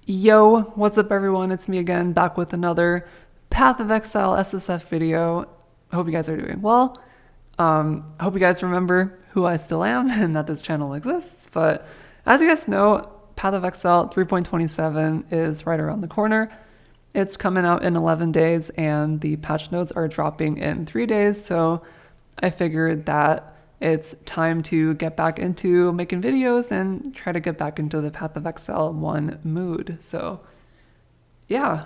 Yo, what's up everyone? It's me again, back with another Path of Exile SSF video. I hope you guys are doing well. I hope you guys remember who I still am and that this channel exists. But as you guys know, Path of Exile 3.27 is right around the corner. It's coming out in 11 days and the patch notes are dropping in 3 days. So I figured that it's time to get back into making videos and try to get back into the Path of Exile 1 mood. So yeah,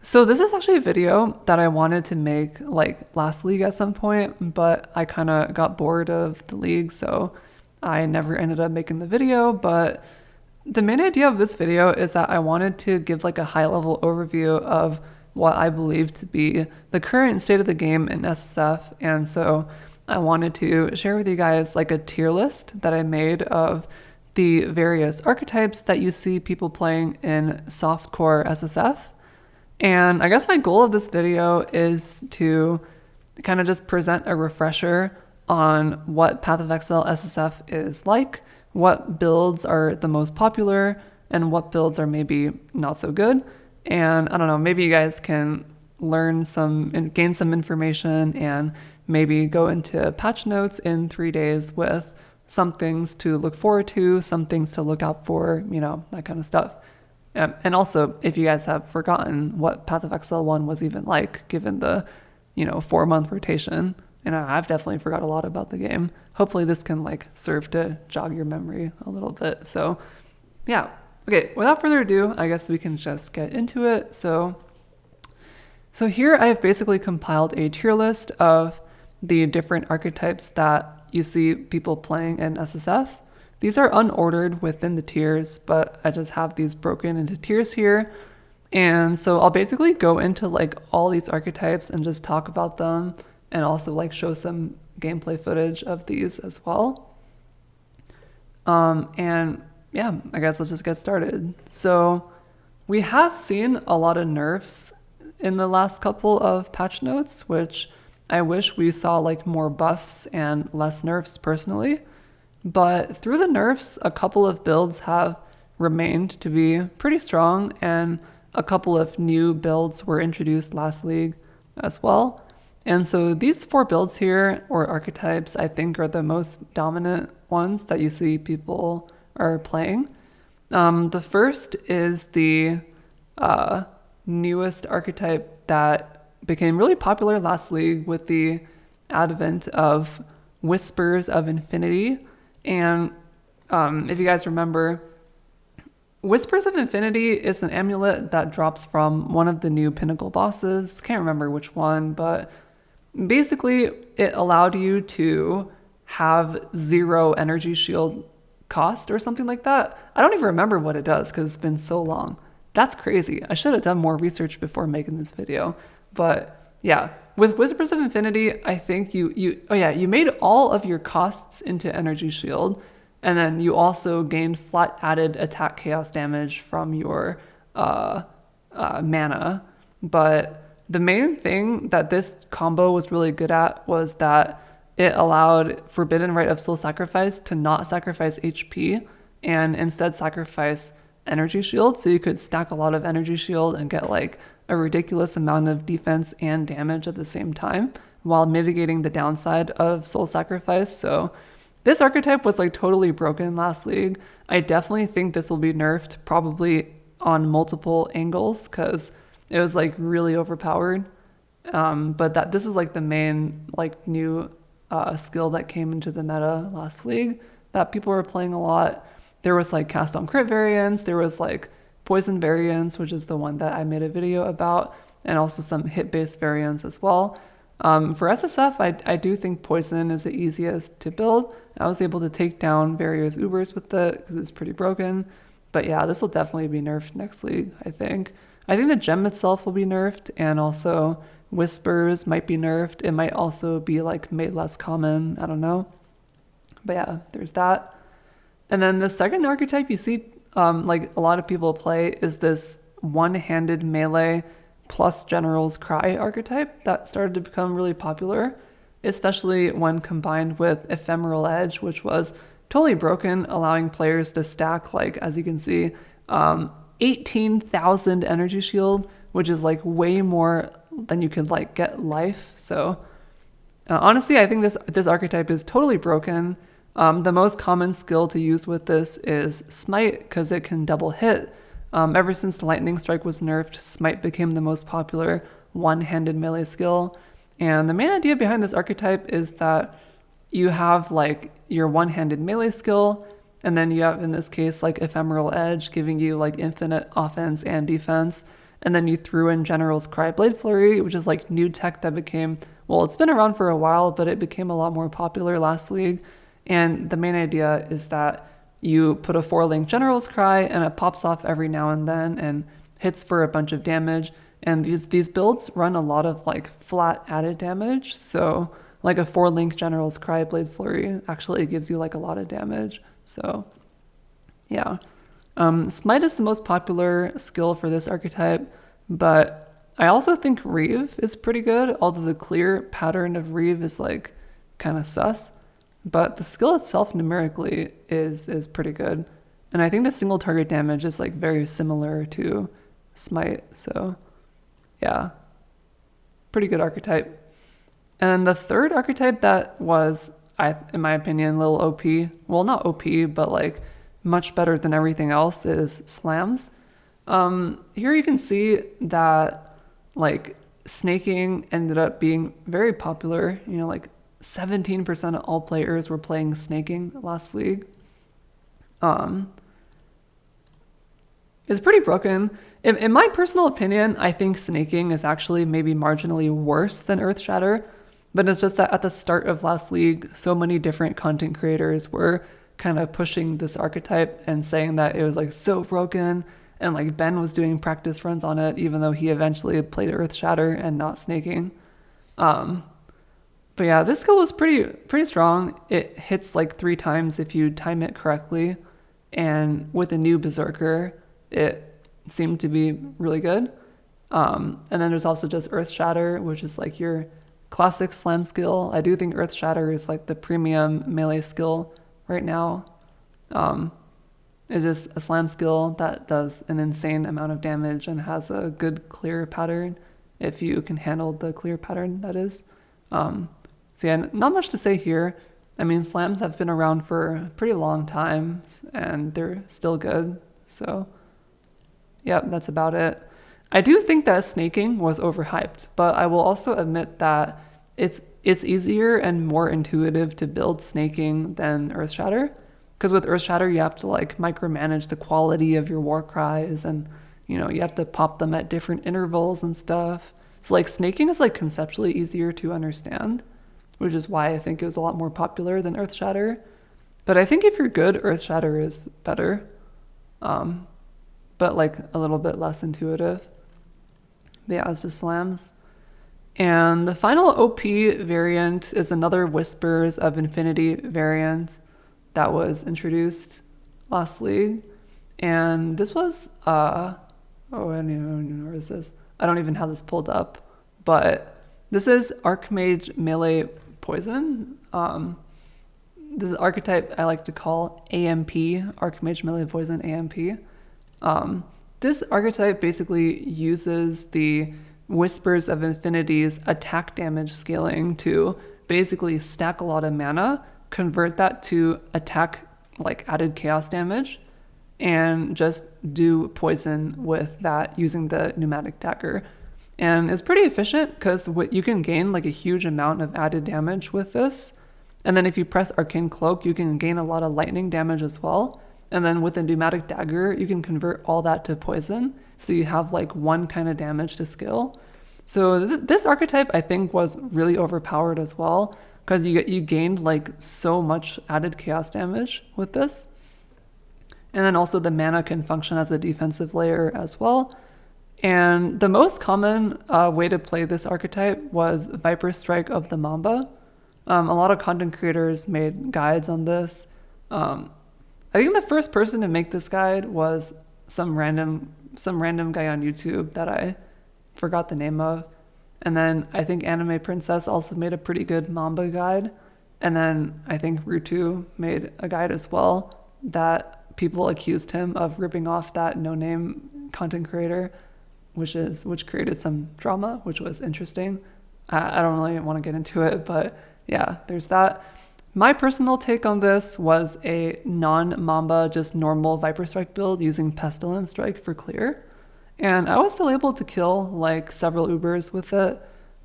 so this is actually a video that I wanted to make like last league at some point, but I kind of got bored of the league, so I never ended up making the video. But the main idea of this video is that I wanted to give like a high level overview of what I believe to be the current state of the game in SSF. And so I wanted to share with you guys like a tier list that I made of the various archetypes that you see people playing in softcore SSF. And I guess my goal of this video is to kind of just present a refresher on what Path of Exile SSF is like, what builds are the most popular, and what builds are maybe not so good. And I don't know, maybe you guys can learn some and gain some information and maybe go into patch notes in 3 days with some things to look forward to, some things to look out for, you know, that kind of stuff. And also, if you guys have forgotten what Path of Exile 1 was even like, given the, 4-month rotation, and I've definitely forgot a lot about the game. Hopefully this can like serve to jog your memory a little bit. So yeah, okay, without further ado, I guess we can just get into it. So here I've basically compiled a tier list of the different archetypes that you see people playing in SSF. These are unordered within the tiers, but I just have these broken into tiers here. And so I'll basically go into like all these archetypes and just talk about them and also like show some gameplay footage of these as well. And yeah, I guess let's just get started. So we have seen a lot of nerfs in the last couple of patch notes, which I wish we saw like more buffs and less nerfs personally. But through the nerfs, a couple of builds have remained to be pretty strong, and a couple of new builds were introduced last league as well. And so these 4 builds here, or archetypes, I think are the most dominant ones that you see people are playing. The first is the newest archetype that became really popular last league with the advent of Whispers of Infinity. And if you guys remember, Whispers of Infinity is an amulet that drops from one of the new pinnacle bosses. Can't remember which one, but basically it allowed you to have 0 energy shield cost or something like that. I don't even remember what it does because it's been so long. That's crazy. I should have done more research before making this video. But yeah, with Whispers of Infinity, I think you made all of your costs into energy shield, and then you also gained flat added attack chaos damage from your mana. But the main thing that this combo was really good at was that it allowed Forbidden Rite of Soul Sacrifice to not sacrifice HP and instead sacrifice energy shield, so you could stack a lot of energy shield and get like a ridiculous amount of defense and damage at the same time while mitigating the downside of soul sacrifice. So this archetype was like totally broken last league. I definitely think this will be nerfed probably on multiple angles because it was like really overpowered. But that this is like the main like new skill that came into the meta last league that people were playing a lot. There was like cast on crit variants, there was like poison variants, which is the one that I made a video about, and also some hit-based variants as well. For SSF, I do think poison is the easiest to build. I was able to take down various Ubers with it because it's pretty broken. But yeah, this will definitely be nerfed next league, I think. I think the gem itself will be nerfed, and also Whispers might be nerfed. It might also be like made less common, I don't know. But yeah, there's that. And then the second archetype you see like a lot of people play is this one-handed melee plus General's Cry archetype that started to become really popular, especially when combined with Ephemeral Edge, which was totally broken, allowing players to stack, like, as you can see, 18,000 energy shield, which is like way more than you could like get life. So honestly, I think this archetype is totally broken. The most common skill to use with this is Smite, because it can double hit. Ever since the Lightning Strike was nerfed, Smite became the most popular one-handed melee skill. And the main idea behind this archetype is that you have like your one-handed melee skill, and then you have, in this case, like Ephemeral Edge, giving you like infinite offense and defense. And then you threw in General's Cry Blade Flurry, which is like new tech that became, well, it's been around for a while, but it became a lot more popular last league. And the main idea is that you put a 4-link General's Cry and it pops off every now and then and hits for a bunch of damage. And these builds run a lot of like flat added damage. So like a 4-link General's Cry Blade Flurry actually gives you like a lot of damage. So yeah. Smite is the most popular skill for this archetype, but I also think Reave is pretty good, although the clear pattern of Reave is like kind of sus. But the skill itself numerically is pretty good. And I think the single target damage is like very similar to Smite. So yeah, pretty good archetype. And the third archetype that was, in my opinion, a little OP, well, not OP, but like much better than everything else, is Slams. Here you can see that like snaking ended up being very popular. You know, like 17% of all players were playing snaking last league. It's pretty broken. In my personal opinion, I think snaking is actually maybe marginally worse than Earthshatter, but it's just that at the start of last league, so many different content creators were kind of pushing this archetype and saying that it was like so broken, and like Ben was doing practice runs on it, even though he eventually played Earthshatter and not snaking. But yeah, this skill was pretty strong. It hits like 3 times if you time it correctly, and with a new Berserker, it seemed to be really good. And then there's also just Earthshatter, which is like your classic slam skill. I do think Earthshatter is like the premium melee skill right now. It's just a slam skill that does an insane amount of damage and has a good clear pattern, if you can handle the clear pattern, that is. So yeah, not much to say here. I mean, slams have been around for a pretty long time and they're still good. So yeah, that's about it. I do think that snaking was overhyped, but I will also admit that it's easier and more intuitive to build snaking than Earthshatter. Because with Earthshatter, you have to like micromanage the quality of your war cries, and you know, you have to pop them at different intervals and stuff. So like snaking is like conceptually easier to understand, which is why I think it was a lot more popular than Earthshatter. But I think if you're good, Earthshatter is better, but like a little bit less intuitive. But yeah, it's just slams. And the final OP variant is another Whispers of Infinity variant that was introduced last league. And this was, I don't even know where this is. I don't even have this pulled up, but this is Archmage Melee Poison. This is archetype I like to call AMP, Archmage Melee Poison AMP. This archetype basically uses the Whispers of Infinity's attack damage scaling to basically stack a lot of mana, convert that to attack like added chaos damage, and just do poison with that using the pneumatic dagger. And it's pretty efficient because you can gain like a huge amount of added damage with this. And then if you press Arcane Cloak, you can gain a lot of lightning damage as well. And then with the pneumatic dagger, you can convert all that to poison. So you have like one kind of damage to skill. So this archetype, I think, was really overpowered as well, because you gained like so much added chaos damage with this. And then also the mana can function as a defensive layer as well. And the most common way to play this archetype was Viper Strike of the Mamba. A lot of content creators made guides on this. I think the first person to make this guide was some random guy on YouTube that I forgot the name of. And then I think Anime Princess also made a pretty good Mamba guide. And then I think Rutu made a guide as well that people accused him of ripping off that no-name content creator, which created some drama, which was interesting. I don't really want to get into it, but yeah, there's that. My personal take on this was a non-Mamba, just normal Viper Strike build using Pestilence Strike for clear. And I was still able to kill like several Ubers with it.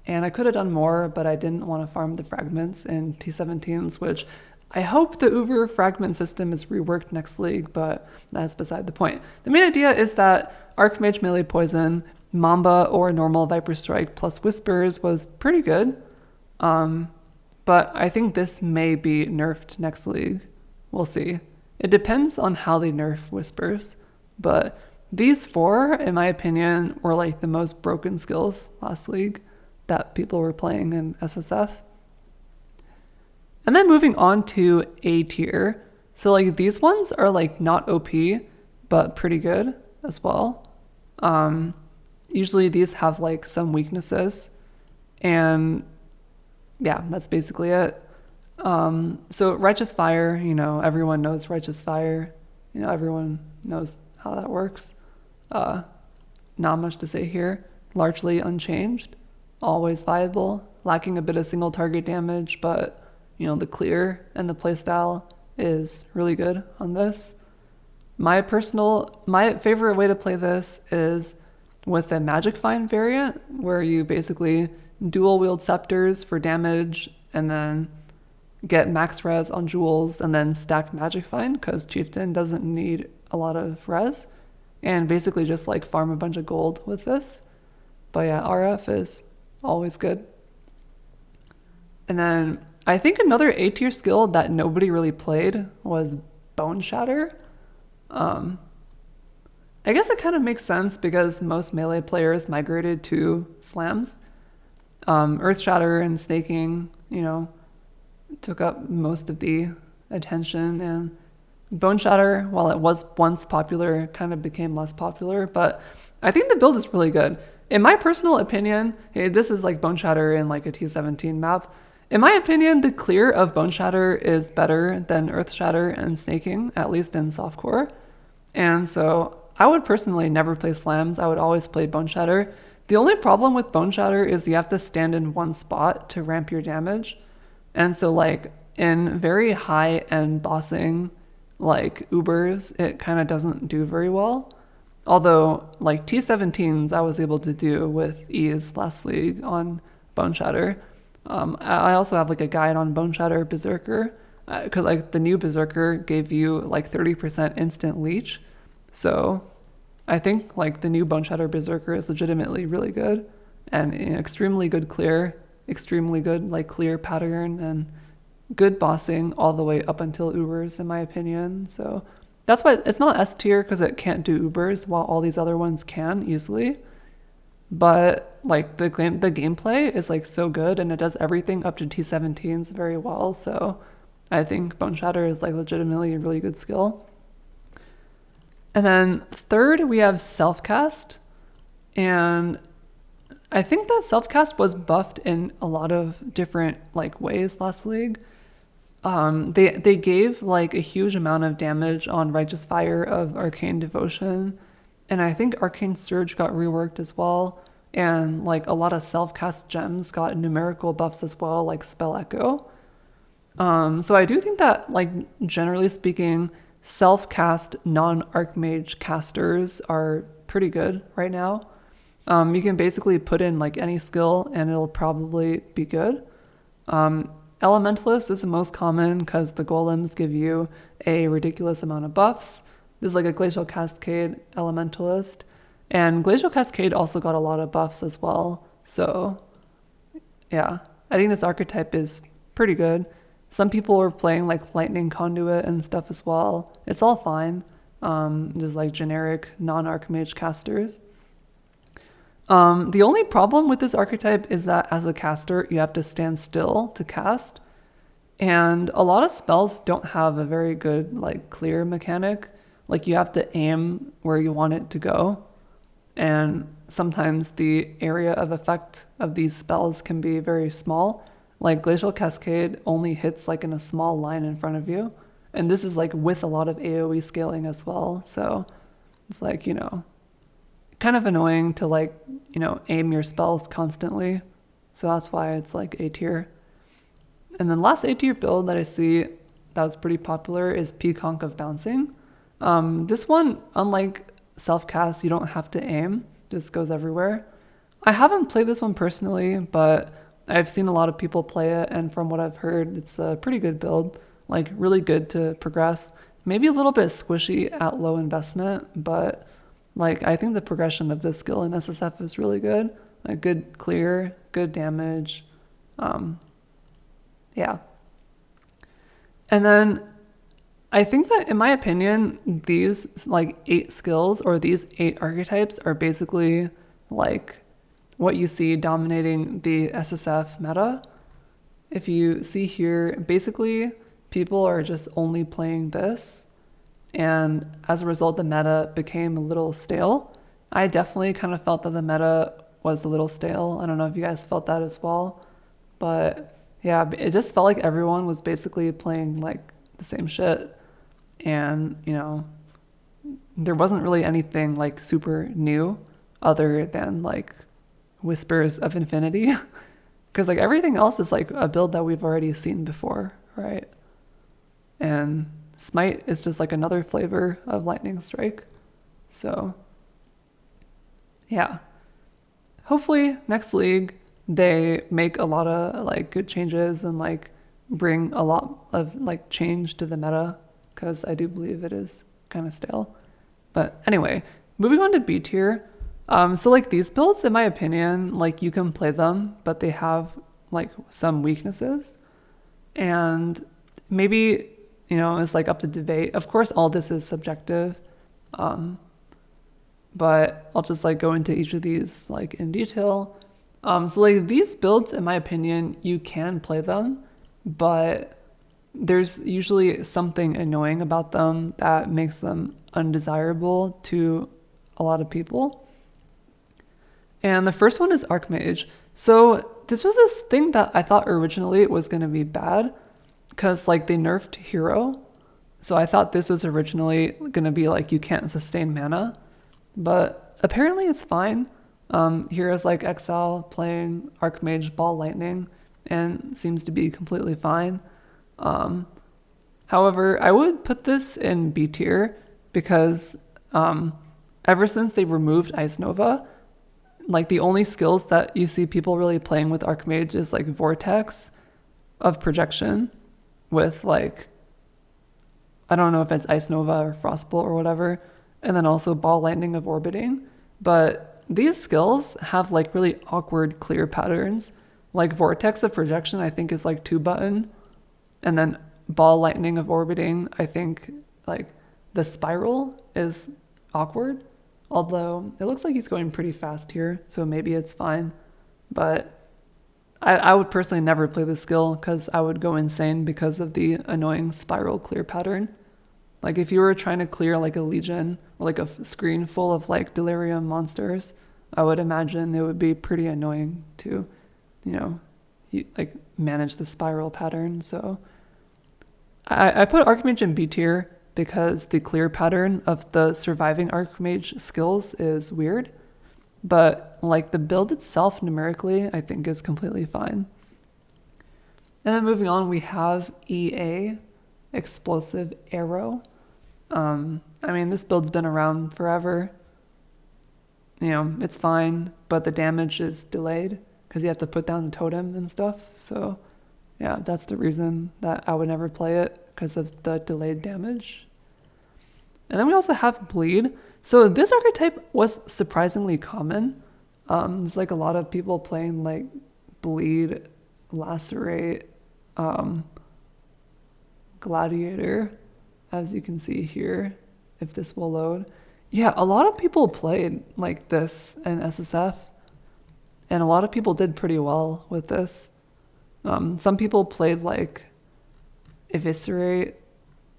And I could have done more, but I didn't want to farm the fragments in T17s, which I hope the Uber fragment system is reworked next league, but that's beside the point. The main idea is that Archmage melee poison, Mamba or normal Viper Strike plus Whispers was pretty good. But I think this may be nerfed next league. We'll see. It depends on how they nerf Whispers. But these four, in my opinion, were like the most broken skills last league that people were playing in SSF. And then moving on to A tier. So like these ones are like not OP, but pretty good as well. Usually these have like some weaknesses. And yeah, that's basically it. So Righteous Fire, everyone knows Righteous Fire. Everyone knows how that works. Not much to say here. Largely unchanged. Always viable. Lacking a bit of single target damage, but the clear and the playstyle is really good on this. My favorite way to play this is with a Magic Find variant, where you basically dual wield scepters for damage and then get max res on jewels and then stack Magic Find, because Chieftain doesn't need a lot of res, and basically just like farm a bunch of gold with this. But yeah, RF is always good. And then I think another A tier skill that nobody really played was Bone Shatter. I guess it kind of makes sense because most melee players migrated to slams. Earth Shatter and Snaking, took up most of the attention, and Bone Shatter, while it was once popular, kind of became less popular, but I think the build is really good. In my personal opinion, this is like Bone Shatter in like a T17 map. In my opinion, the clear of Bone Shatter is better than Earth Shatter and Snaking, at least in softcore. And so I would personally never play slams. I would always play Bone Shatter. The only problem with Bone Shatter is you have to stand in one spot to ramp your damage. And so like in very high-end bossing, like Ubers, it kind of doesn't do very well. Although like T17s I was able to do with ease last league on Bone Shatter. I also have like a guide on Bone Shatter Berserker, because like the new Berserker gave you like 30% instant leech. So I think like the new Bone Shatter Berserker is legitimately really good, and extremely good clear, extremely good like clear pattern, and good bossing all the way up until Ubers in my opinion. So that's why it's not S tier, because it can't do Ubers while all these other ones can easily. But like the gameplay is like so good, and it does everything up to T17s very well. So I think Bone Shatter is like legitimately a really good skill. And then third, we have Self-Cast. And I think that Self-Cast was buffed in a lot of different like ways last league. They gave like a huge amount of damage on Righteous Fire of Arcane Devotion. And I think Arcane Surge got reworked as well. And like a lot of self-cast gems got numerical buffs as well, like Spell Echo. So I do think that like generally speaking, self-cast non-Archmage casters are pretty good right now. You can basically put in like any skill and it'll probably be good. Elementalist is the most common because the golems give you a ridiculous amount of buffs. There's like a Glacial Cascade Elementalist, and Glacial Cascade also got a lot of buffs as well. So yeah, I think this archetype is pretty good. Some people are playing like Lightning Conduit and stuff as well. It's all fine. Just like generic non-Archmage casters. The only problem with this archetype is that as a caster, you have to stand still to cast. And a lot of spells don't have a very good like clear mechanic. Like you have to aim where you want it to go. And sometimes the area of effect of these spells can be very small. Like Glacial Cascade only hits like in a small line in front of you. And this is like with a lot of AoE scaling as well. So it's like, kind of annoying to like, aim your spells constantly. So that's why it's like A tier. And then last A tier build that I see that was pretty popular is Peaconk of Bouncing. This one, unlike self-cast, you don't have to aim, just goes everywhere. I haven't played this one personally, but I've seen a lot of people play it, and from what I've heard, it's a pretty good build, like really good to progress. Maybe a little bit squishy at low investment, but like I think the progression of this skill in SSF is really good. Like good clear, good damage. Yeah. And then I think that in my opinion, these like 8 skills or these 8 archetypes are basically like what you see dominating the SSF meta. If you see here, basically people are just only playing this. And as a result, the meta became a little stale. I definitely kind of felt that the meta was a little stale. I don't know if you guys felt that as well. But yeah, it just felt like everyone was basically playing like the same shit. And, there wasn't really anything like super new other than like Whispers of Infinity. Because like everything else is like a build that we've already seen before, right? And Smite is just like another flavor of Lightning Strike. So yeah, hopefully next league they make a lot of like good changes and like bring a lot of like change to the meta, because I do believe it is kind of stale. But anyway, moving on to B tier. So like these builds, in my opinion, like you can play them, but they have like some weaknesses, and maybe, it's like up to debate. Of course, all this is subjective, but I'll just like go into each of these like in detail. So like these builds, in my opinion, you can play them, but there's usually something annoying about them that makes them undesirable to a lot of people. And the first one is Archmage. So this was this thing that I thought originally it was going to be bad, because like they nerfed Hero. So I thought this was originally going to be like you can't sustain mana, but apparently it's fine. Heroes like Exile playing Archmage Ball Lightning and seems to be completely fine. However, I would put this in B tier because ever since they removed Ice Nova, like the only skills that you see people really playing with Archmage is like Vortex of Projection with like, I don't know if it's Ice Nova or Frostbolt or whatever, and then also Ball Lightning of Orbiting. But these skills have like really awkward clear patterns. Like Vortex of Projection I think is like 2-button, and then Ball Lightning of Orbiting, I think like the spiral is awkward. Although it looks like he's going pretty fast here, so maybe it's fine. But I would personally never play this skill because I would go insane because of the annoying spiral clear pattern. Like if you were trying to clear like a Legion or like a screen full of like Delirium monsters, I would imagine it would be pretty annoying to, like manage the spiral pattern. So I put Archmage in B tier because the clear pattern of the surviving Archmage skills is weird. But like the build itself numerically, I think is completely fine. And then moving on, we have EA, Explosive Arrow. This build's been around forever. It's fine, but the damage is delayed because you have to put down the totem and stuff. So yeah, that's the reason that I would never play it, because of the delayed damage. And then we also have Bleed. So this archetype was surprisingly common. There's like a lot of people playing like Bleed, Lacerate, Gladiator, as you can see here, if this will load. Yeah, a lot of people played like this in SSF, and a lot of people did pretty well with this. Some people played like Eviscerate,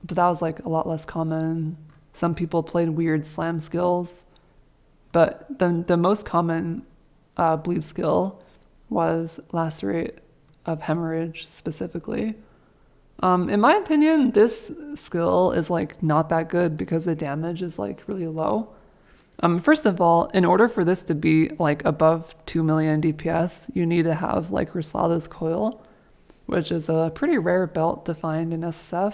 but that was like a lot less common. Some people played weird slam skills, but the most common bleed skill was Lacerate of Hemorrhage specifically. In my opinion, this skill is like not that good because the damage is like really low. First of all, in order for this to be like above 2 million DPS, you need to have like Ruslada's Coil, which is a pretty rare belt to find in SSF.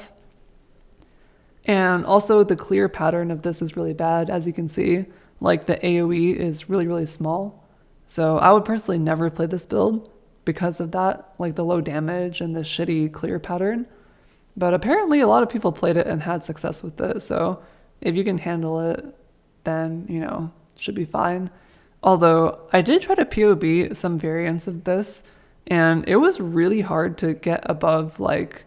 And also the clear pattern of this is really bad. As you can see, like the AoE is really, really small. So I would personally never play this build because of that, like the low damage and the shitty clear pattern. But apparently a lot of people played it and had success with it. So if you can handle it, then, you know, should be fine. Although I did try to PoB some variants of this, and it was really hard to get above like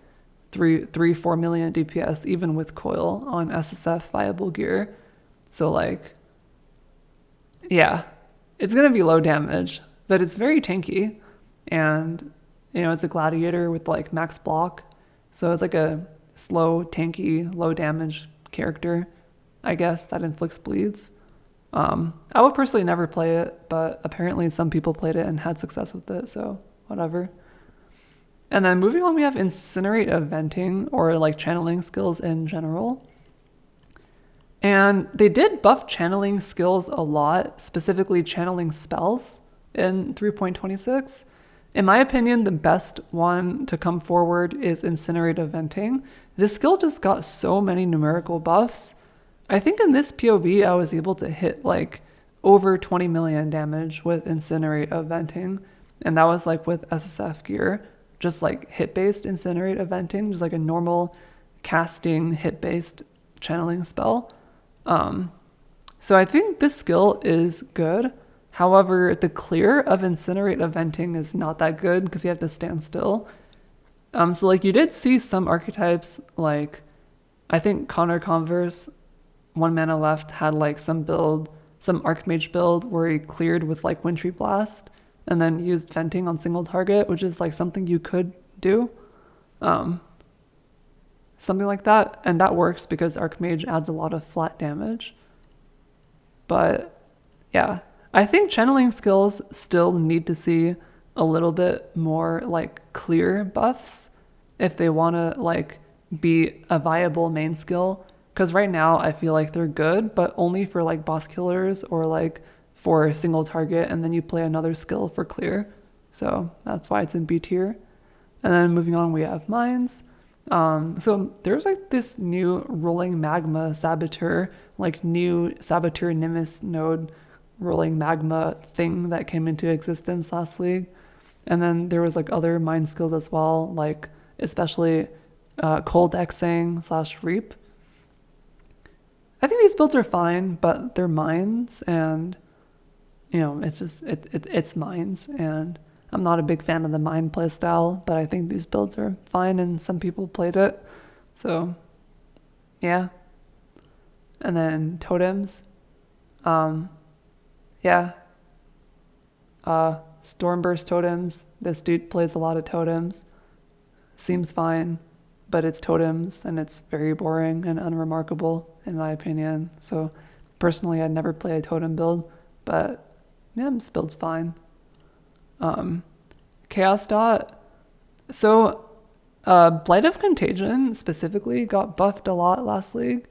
4 million DPS, even with coil on SSF viable gear. So like, yeah, it's going to be low damage, but it's very tanky. And, you know, it's a gladiator with like max block. So it's like a slow, tanky, low damage character, I guess, that inflicts bleeds. I would personally never play it, but apparently some people played it and had success with it, so whatever. And then moving on, we have Incinerate Eventing, or like channeling skills in general. And they did buff channeling skills a lot, specifically channeling spells in 3.26. In my opinion, the best one to come forward is Incinerate Eventing. This skill just got so many numerical buffs. I think in this PoB, I was able to hit like over 20 million damage with Incinerate Eventing. And that was like with SSF gear, just like hit-based Incinerate Eventing, just like a normal casting hit-based channeling spell. So I think this skill is good. However, the clear of Incinerate Eventing is not that good because you have to stand still. So like you did see some archetypes, like I think Connor Converse, 1 mana left, had like some Archmage build where he cleared with like Wintry Blast and then used venting on single target, which is like something you could do. Something like that. And that works because Archmage adds a lot of flat damage. But yeah, I think channeling skills still need to see a little bit more like clear buffs if they want to like be a viable main skill. Because right now I feel like they're good, but only for like boss killers or like for a single target, and then you play another skill for clear. So that's why it's in B tier. And then moving on, we have mines. So there's like this new rolling magma saboteur, like new saboteur Nimbus node rolling magma thing that came into existence last league. And then there was like other mine skills as well, like especially cold Xang / reap. I think these builds are fine, but they're mines, and you know, it's just it's mines, and I'm not a big fan of the mine playstyle, but I think these builds are fine, and some people played it, so yeah. And then totems, yeah, Stormburst totems. This dude plays a lot of totems, seems fine, but it's totems and it's very boring and unremarkable in my opinion. So personally, I'd never play a totem build, but yeah, this build's fine. Chaos Dot. So Blight of Contagion specifically got buffed a lot last league.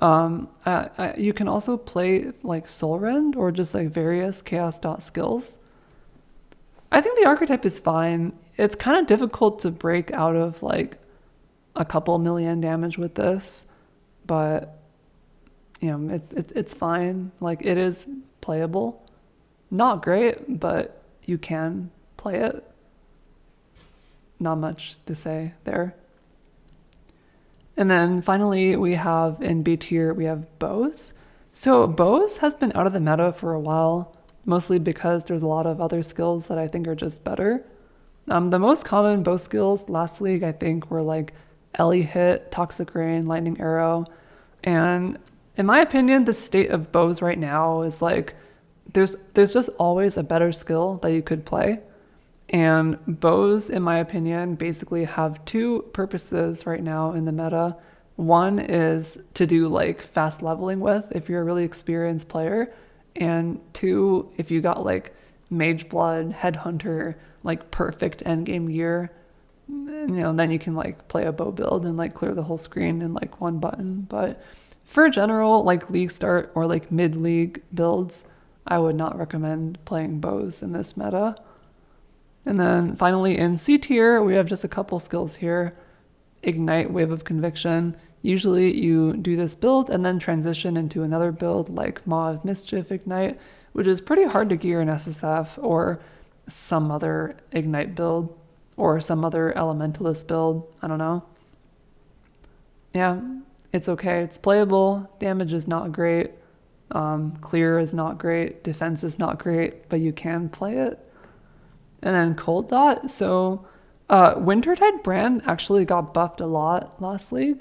You can also play like Soul Rend or just like various Chaos Dot skills. I think the archetype is fine. It's kind of difficult to break out of like a couple million damage with this, but you know, it's fine. Like it is playable. Not great, but you can play it. Not much to say there. And then finally we have in B tier, we have bows. So bows has been out of the meta for a while, mostly because there's a lot of other skills that I think are just better. The most common bow skills last league, I think, were like Ellie Hit, Toxic Rain, Lightning Arrow. And in my opinion, the state of bows right now is like, there's just always a better skill that you could play. And bows, in my opinion, basically have two purposes right now in the meta. One is to do like fast leveling with if you're a really experienced player. And two, if you got like Mage Blood, Headhunter, like perfect endgame gear, then you can like play a bow build and like clear the whole screen in like one button. But for general like league start or like mid-league builds, I would not recommend playing bows in this meta. And then finally in C tier, we have just a couple skills here. Ignite, Wave of Conviction. Usually you do this build and then transition into another build like Maw of Mischief Ignite, which is pretty hard to gear in SSF or some other Ignite build or some other Elementalist build. I don't know. Yeah, it's okay. It's playable. Damage is not great. Clear is not great. Defense is not great, but you can play it. And then Cold Dot. So Wintertide Brand actually got buffed a lot last league.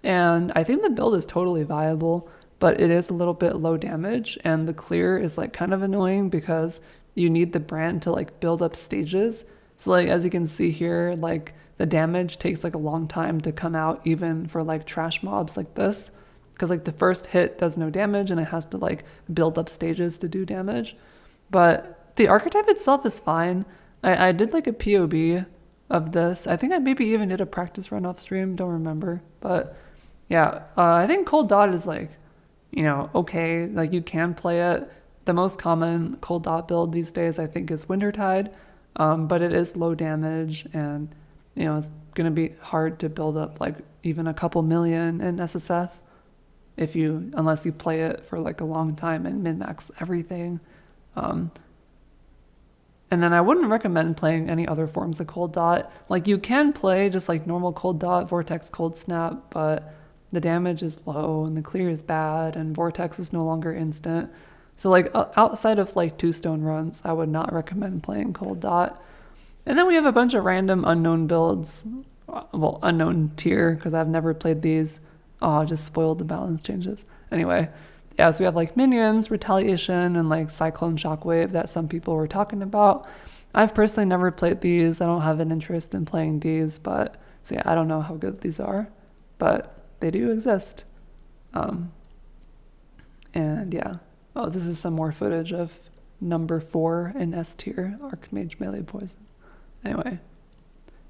And I think the build is totally viable, but it is a little bit low damage. And the clear is like kind of annoying because you need the brand to like build up stages. So like as you can see here, like the damage takes like a long time to come out even for like trash mobs like this. Because like the first hit does no damage and it has to like build up stages to do damage. But the archetype itself is fine. I did like a PoB of this. I think I maybe even did a practice run off stream, don't remember. But yeah, I think Cold Dot is like, okay, like you can play it. The most common Cold Dot build these days I think is Wintertide, but it is low damage and it's gonna be hard to build up like even a couple million in SSF unless you play it for like a long time and min-max everything. And then I wouldn't recommend playing any other forms of Cold Dot. Like you can play just like normal Cold Dot, Vortex, Cold Snap, but the damage is low and the clear is bad and Vortex is no longer instant. So like outside of like 2-stone runs, I would not recommend playing Cold Dot. And then we have a bunch of random unknown builds. Well, unknown tier because I've never played these. Oh, I just spoiled the balance changes. Anyway. Yeah, so we have like Minions, Retaliation, and like Cyclone Shockwave that some people were talking about. I've personally never played these. I don't have an interest in playing these, but so yeah, I don't know how good these are, but they do exist. And yeah, oh, this is some more footage of number 4 in S tier, Archmage Melee Poison. Anyway,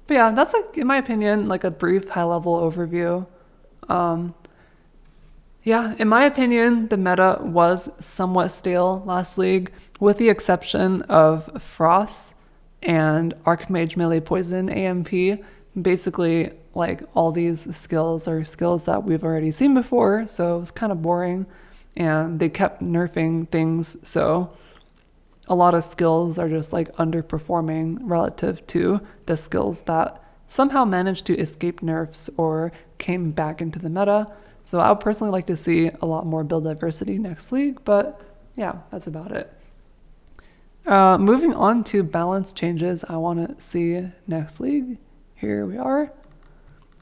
but yeah, that's like, in my opinion, like a brief high-level overview. Yeah, in my opinion, the meta was somewhat stale last league, with the exception of Frost and Archmage Melee Poison AMP. Basically, like all these skills are skills that we've already seen before, so it's kind of boring. And they kept nerfing things, so a lot of skills are just like underperforming relative to the skills that somehow managed to escape nerfs or came back into the meta. So I would personally like to see a lot more build diversity next league, but yeah, that's about it. Moving on to balance changes I want to see next league. Here we are.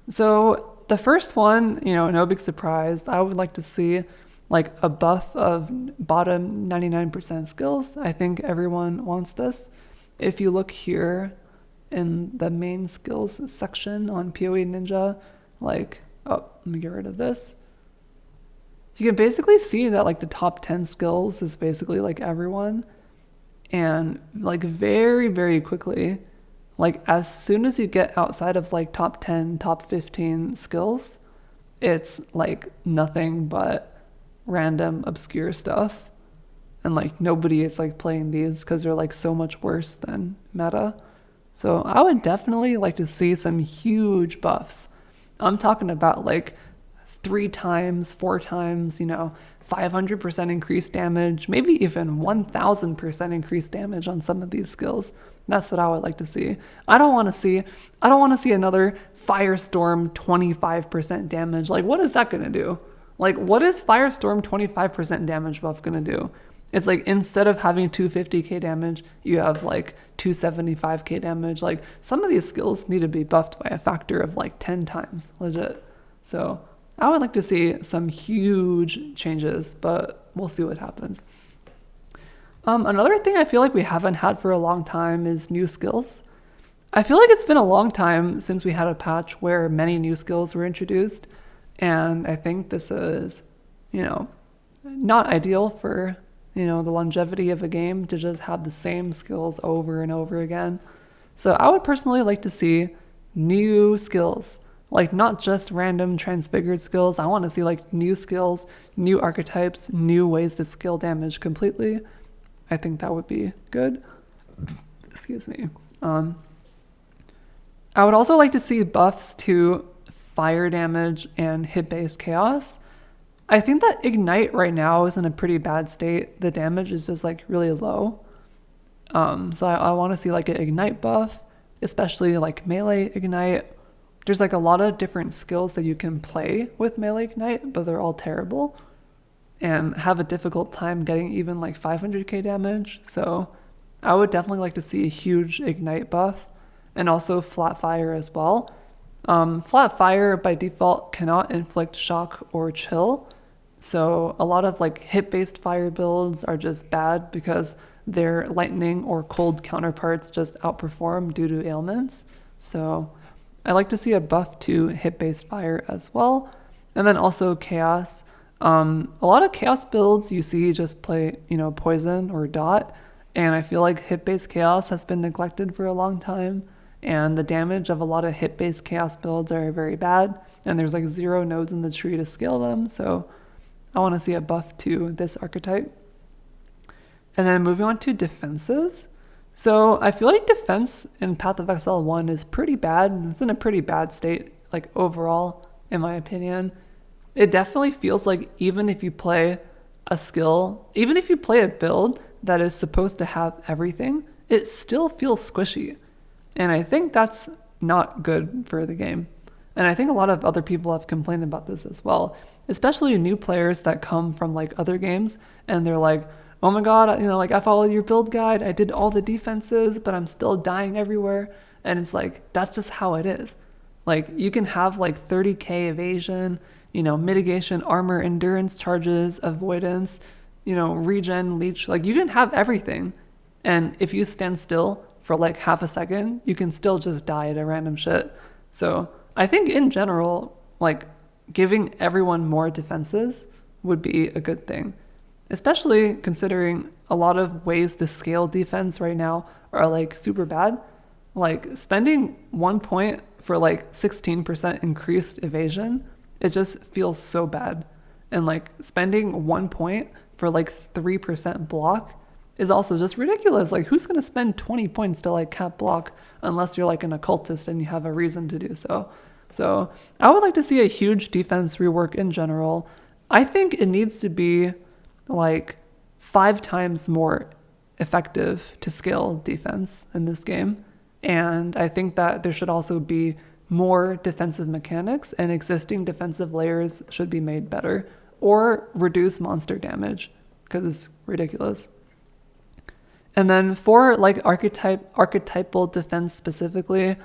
So the first one, no big surprise. I would like to see like a buff of bottom 99% skills. I think everyone wants this. If you look here in the main skills section on PoE Ninja, let me get rid of this. You can basically see that like the top 10 skills is basically like everyone. And like very, very quickly, like as soon as you get outside of like top 10, top 15 skills, it's like nothing but random obscure stuff. And like nobody is like playing these because they're like so much worse than meta. So I would definitely like to see some huge buffs. I'm talking about like 3 times, 4 times, 500% increased damage, maybe even 1000% increased damage on some of these skills. That's what I would like to see. I don't want to see another Firestorm 25% damage. Like, what is that going to do? Like, what is Firestorm 25% damage buff going to do? It's like instead of having 250k damage, you have like 275k damage. Like some of these skills need to be buffed by a factor of like 10 times, legit. So I would like to see some huge changes, but we'll see what happens. Another thing I feel like we haven't had for a long time is new skills. I feel like it's been a long time since we had a patch where many new skills were introduced. And I think this is, not ideal for the longevity of a game to just have the same skills over and over again. So I would personally like to see new skills. Like not just random transfigured skills. I want to see like new skills, new archetypes, new ways to scale damage completely. I think that would be good. Excuse me. I would also like to see buffs to fire damage and hit-based chaos. I think that Ignite right now is in a pretty bad state. The damage is just like really low. So I want to see like an Ignite buff, especially like melee Ignite. There's like a lot of different skills that you can play with melee Ignite, but they're all terrible and have a difficult time getting even like 500k damage. So I would definitely like to see a huge Ignite buff and also flat fire as well. Flat fire by default cannot inflict shock or chill. So a lot of like hit-based fire builds are just bad because their lightning or cold counterparts just outperform due to ailments. So I like to see a buff to hit-based fire as well. And then also chaos. A lot of chaos builds you see just play, poison or dot. And I feel like hit-based chaos has been neglected for a long time. And the damage of a lot of hit-based chaos builds are very bad. And there's like 0 nodes in the tree to scale them. So I want to see a buff to this archetype. And then moving on to defenses. So I feel like defense in Path of Exile 1 is pretty bad. It's in a pretty bad state, like overall, in my opinion. It definitely feels like even if you play a skill, even if you play a build that is supposed to have everything, it still feels squishy. And I think that's not good for the game. And I think a lot of other people have complained about this as well, especially new players that come from like other games and they're like, oh my god, I followed your build guide, I did all the defenses, but I'm still dying everywhere. And it's like, that's just how it is. Like you can have like 30k evasion, mitigation, armor, endurance charges, avoidance, regen, leech, like you can have everything. And if you stand still for like half a second, you can still just die to random shit. So I think in general, like giving everyone more defenses would be a good thing, especially considering a lot of ways to scale defense right now are like super bad. Like spending 1 point for like 16% increased evasion, it just feels so bad. And like spending 1 point for like 3% block is also just ridiculous. Like who's going to spend 20 points to like cap block unless you're like an occultist and you have a reason to do so. So I would like to see a huge defense rework in general. I think it needs to be like 5 times more effective to scale defense in this game. And I think that there should also be more defensive mechanics and existing defensive layers should be made better or reduce monster damage because it's ridiculous. And then for like archetypal defense specifically,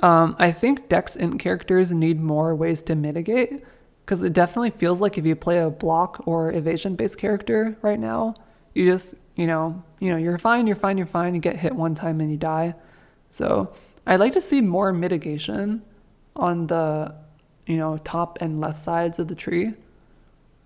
I think Dex int characters need more ways to mitigate because it definitely feels like if you play a block or evasion based character right now, you just, you're fine, you get hit 1 time and you die. So I'd like to see more mitigation on the, top and left sides of the tree.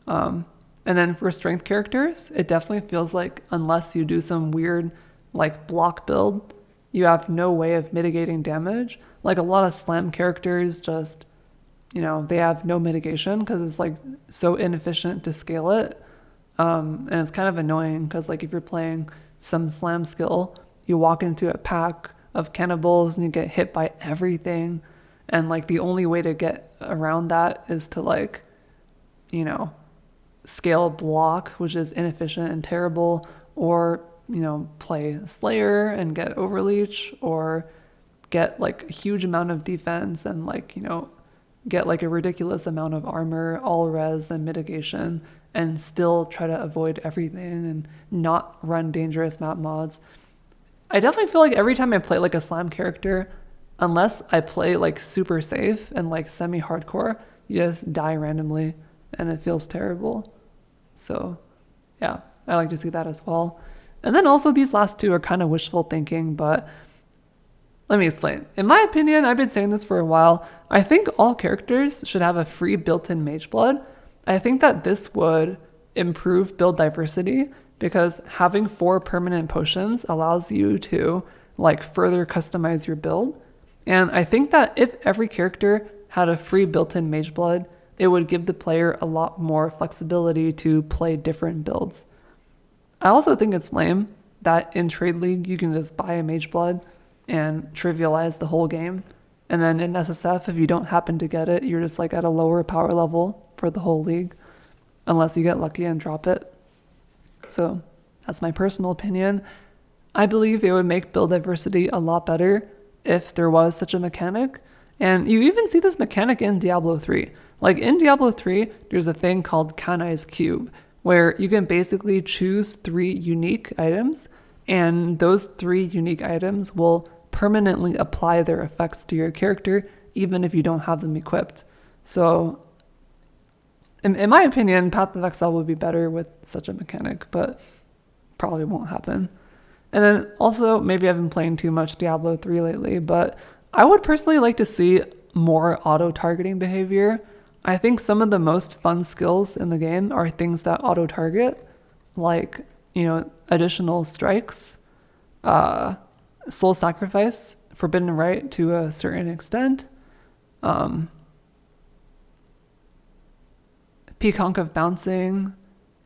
And then for strength characters, it definitely feels like unless you do some weird like block build, you have no way of mitigating damage. Like a lot of slam characters just, they have no mitigation because it's like so inefficient to scale it. And it's kind of annoying because like if you're playing some slam skill, you walk into a pack of cannibals and you get hit by everything. And like the only way to get around that is to like, scale block, which is inefficient and terrible, or play Slayer and get Overleech, or get like a huge amount of defense and like get like a ridiculous amount of armor, all res and mitigation, and still try to avoid everything and not run dangerous map mods. I definitely feel like every time I play like a slam character, unless I play like super safe and like semi-hardcore, you just die randomly and it feels terrible. So yeah, I like to see that as well. And then also these last 2 are kind of wishful thinking, but let me explain. In my opinion, I've been saying this for a while, I think all characters should have a free built-in mage blood. I think that this would improve build diversity because having 4 permanent potions allows you to like further customize your build. And I think that if every character had a free built-in Mage Blood, it would give the player a lot more flexibility to play different builds. I also think it's lame that in Trade League you can just buy a Mage Blood and trivialize the whole game. And then in SSF, if you don't happen to get it, you're just like at a lower power level for the whole league, unless you get lucky and drop it. So that's my personal opinion. I believe it would make build diversity a lot better if there was such a mechanic. And you even see this mechanic in Diablo 3. Like in Diablo 3, there's a thing called Kanai's Cube, where you can basically choose 3 unique items, and those 3 unique items will permanently apply their effects to your character, even if you don't have them equipped. So in my opinion, Path of Exile would be better with such a mechanic, but probably won't happen. And then also, maybe I've been playing too much Diablo 3 lately, but I would personally like to see more auto-targeting behavior. I think some of the most fun skills in the game are things that auto-target, like, additional strikes, soul sacrifice, forbidden right to a certain extent, Peaconk of bouncing,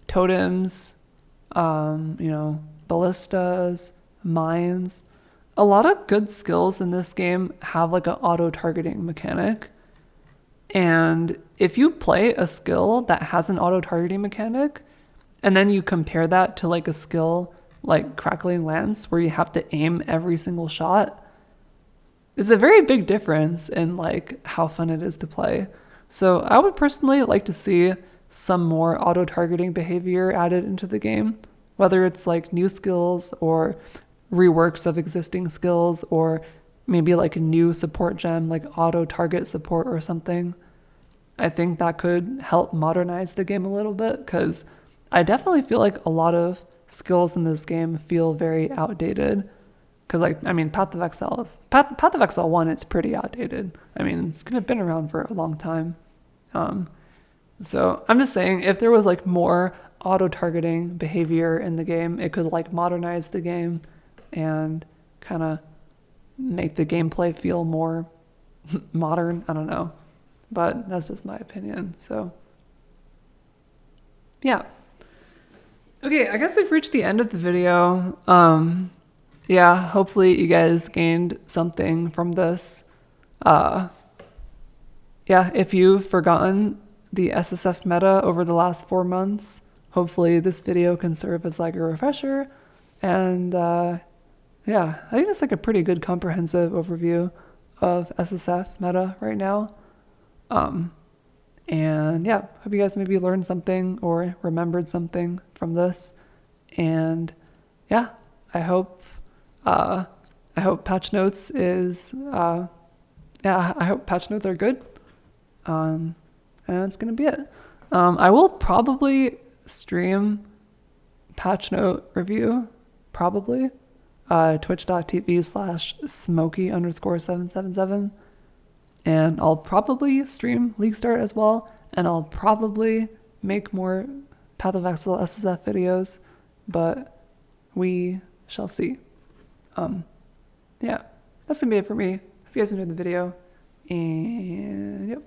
totems, ballistas, mines. A lot of good skills in this game have like an auto-targeting mechanic. And if you play a skill that has an auto-targeting mechanic, and then you compare that to like a skill like Crackling Lance, where you have to aim every single shot, it's a very big difference in like how fun it is to play. So I would personally like to see some more auto-targeting behavior added into the game, whether it's like new skills or reworks of existing skills, or maybe like a new support gem like auto-target support or something. I think that could help modernize the game a little bit, because I definitely feel like a lot of skills in this game feel very outdated. Because Path of Exile 1, it's pretty outdated. It's been around for a long time. So I'm just saying, if there was like more auto-targeting behavior in the game, it could like modernize the game and kind of make the gameplay feel more modern. I don't know, but that's just my opinion. So yeah. Okay, I guess we've reached the end of the video. Yeah, hopefully you guys gained something from this. Yeah, if you've forgotten the SSF meta over the last 4 months, hopefully this video can serve as like a refresher. And yeah, I think it's like a pretty good comprehensive overview of SSF meta right now. And yeah, hope you guys maybe learned something or remembered something from this. And yeah, I hope patch notes is I hope patch notes are good. And that's gonna be it. I will probably stream patch note review, probably. Twitch.tv/smokey_777. And I'll probably stream League Start as well. And I'll probably make more Path of Exile SSF videos, but we shall see. Yeah, that's gonna be it for me. Hope you guys enjoyed the video. And yep.